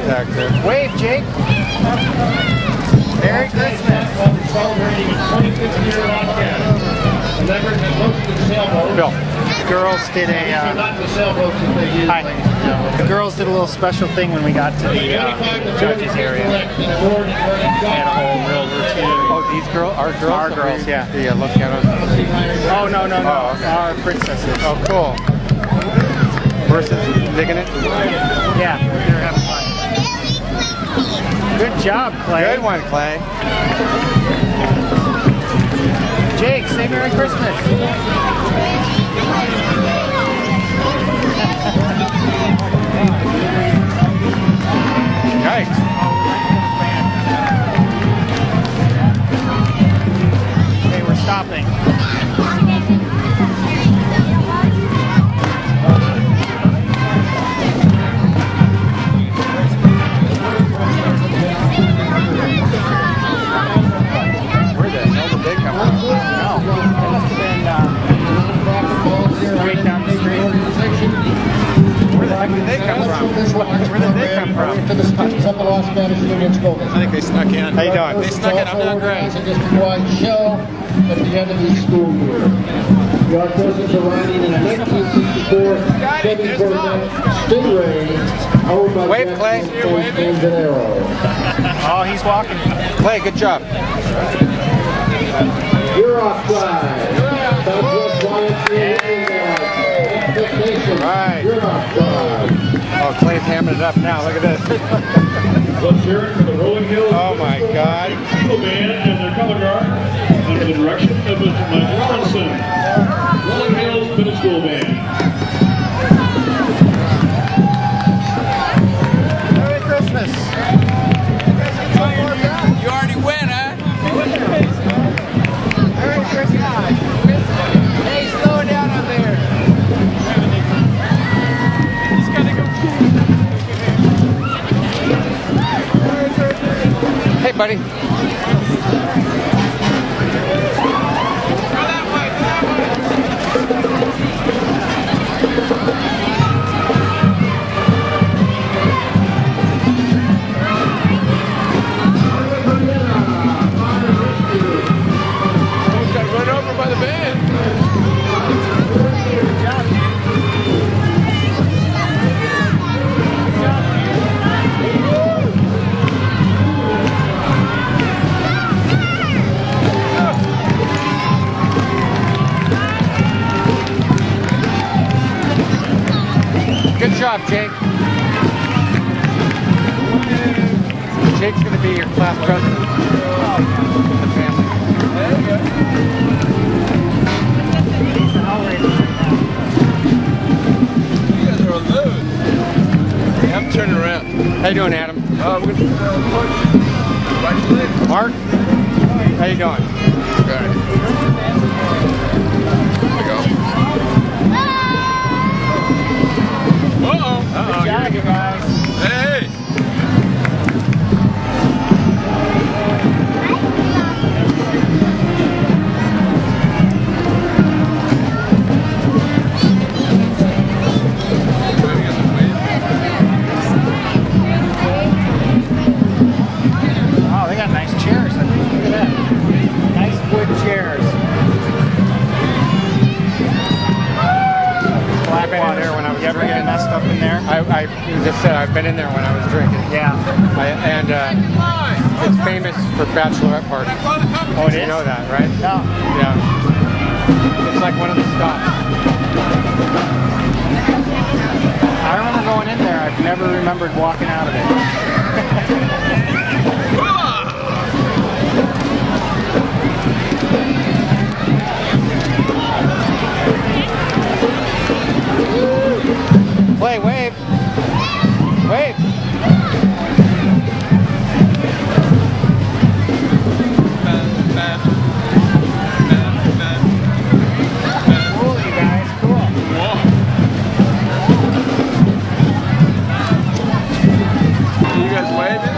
actor. Wave, Jake. Merry Christmas. Celebrating its 25th year broadcast. The members that hosted the sailboat. Bill. The girls did a. Not the sailboats that they use. Hi. The girls did a little special thing when we got to the judges area. They had a whole real routine. Oh, these girls? Our girls? Our girls, yeah. Yeah, look at them. Oh, no. Oh, okay. Our princesses. Oh, cool. Versus digging it? Yeah, they're having fun. Good job, Clay. Good one, Clay. Jake, say Merry Christmas. Yikes. Okay, we're stopping. Where the hell did they come from? No, it's been straight down the street. Where the heck did they come from? Where did they come from? To the students of the Los Gatos Union School District. I think they snuck in. How you doing? They snuck in. I'm doing great. A district-wide show at the end of the school year. The Arctosians are riding in a 1964 Chevy Corvette Stingray, owned by Wave, Clay. Manzanero. Oh, he's walking. Clay, good job. Yurok Drive. Southwest YMCA. Right. Yurok Drive. Oh, Clay's hamming it up now. Look at this. Let's hear it for the Rolling Hills. Oh, my God. School band and their color guard under the direction of Mr. Mike Robinson. Rolling Hills Middle School Band. Merry Christmas. You already win, huh? Merry Christmas. Hey, slow down up there. He's gotta go. Hey, buddy. Got run over by the band. Good job, Jake. Jake's going to be your class president. The family. You guys are on those. Yeah, I'm turning around. How you doing, Adam? We're going to watch you later. Mark? How you doing? Okay. There we go. Uh-oh. Good job, you guys. Hey! Oh, they got nice chairs. Look at that. Nice wood chairs. I've been in there when I was ever get drinking. messed up in there? I just said I've been in there when I was drinking. Yeah. It's famous for bachelorette parties. Oh, it is? You know that, right? No. Yeah. It's like one of the stops. I remember going in there. I've never remembered walking out of it. Play, wave. Wave. Cool, you guys. Cool. You guys waving?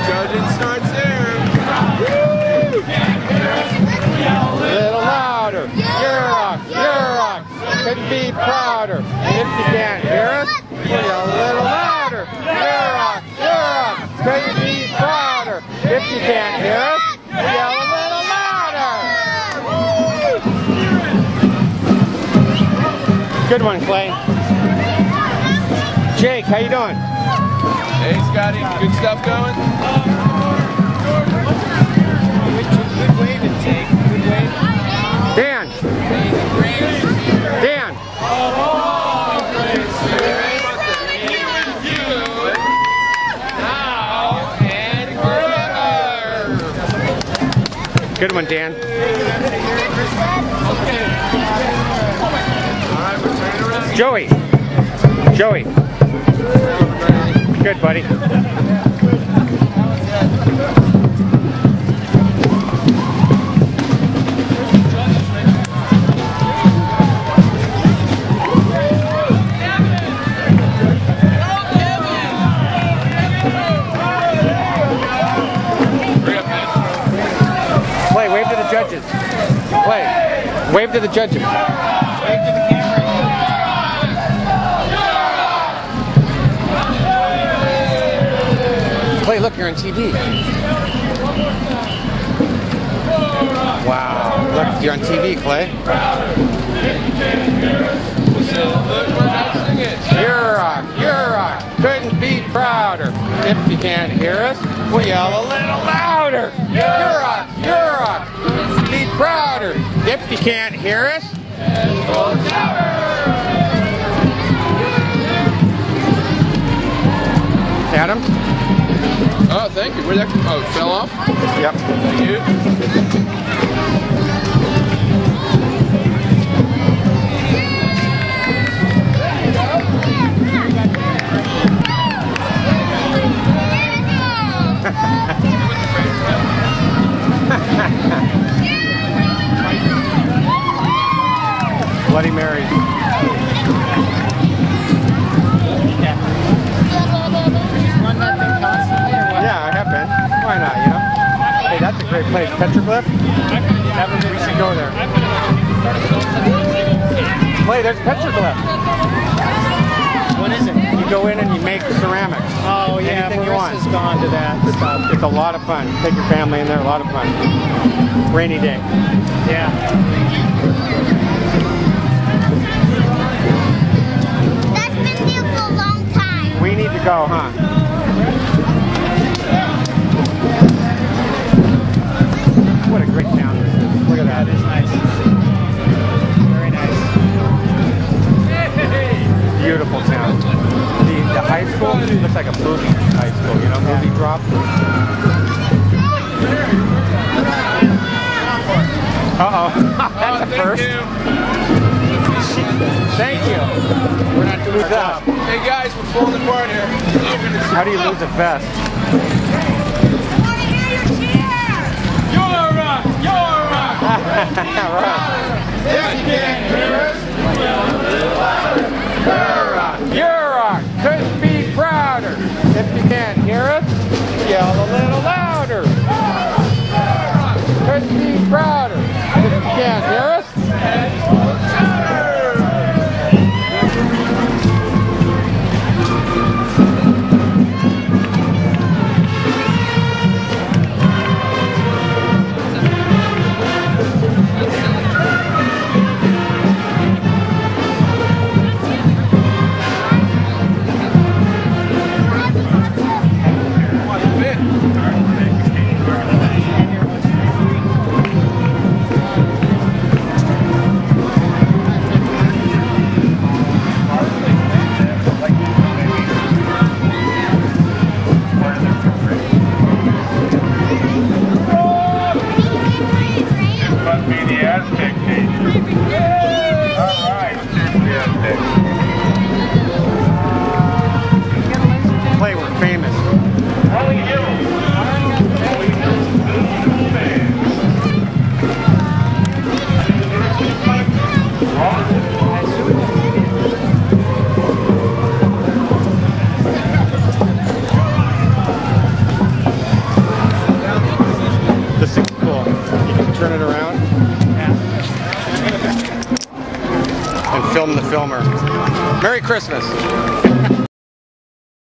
Judging starts there. A little louder. Yurok, Yurok. Couldn't be prouder. If you can't hear us, a little louder. Yurok, Yurok. you can't hear us, yell a little louder. Good one, Clay. Jake, how you doing? Hey, Scotty. Good stuff going? Good waving, Jake. Good waving. Dan. Dan. Good one, Dan. Joey. Joey. Good, buddy. Play, wave to the judges. Play, wave to the judges. Wave to the camera. Play, look, you're on TV. Wow, look, you're on TV, Clay. Yurok, couldn't be prouder. If you can't hear us, we'll yell a little louder. Yurok, be prouder. If you can't hear us, Adam? Oh, thank you. Where'd that come? Oh, it fell off? Yep. Thank you. Bloody Mary. Yeah, I have been. Why not, you know? Hey, that's a great place. Petroglyph? We should go there. Play, there's Petroglyph. What is it? You go in and you make ceramics. Oh, yeah, Anything you want. Marissa's gone to that stuff. It's a lot of fun. Take your family in there, a lot of fun. Rainy day. Yeah. That's been there for a long time. We need to go, huh? What a great town this is. Look at that. It's nice. Very nice. Beautiful town. The high school looks like a movie high school, you know, movie drop. Uh-oh. That's a first. Thank you. We're not doing that. Hey, guys, we're falling apart here. How do you lose a vest? Yurok, couldn't be prouder. If you can't hear us, yell a little louder. Couldn't be prouder. If you can't hear us, play, we're famous. This thing's cool. You can turn it around and film the filmer. Merry Christmas.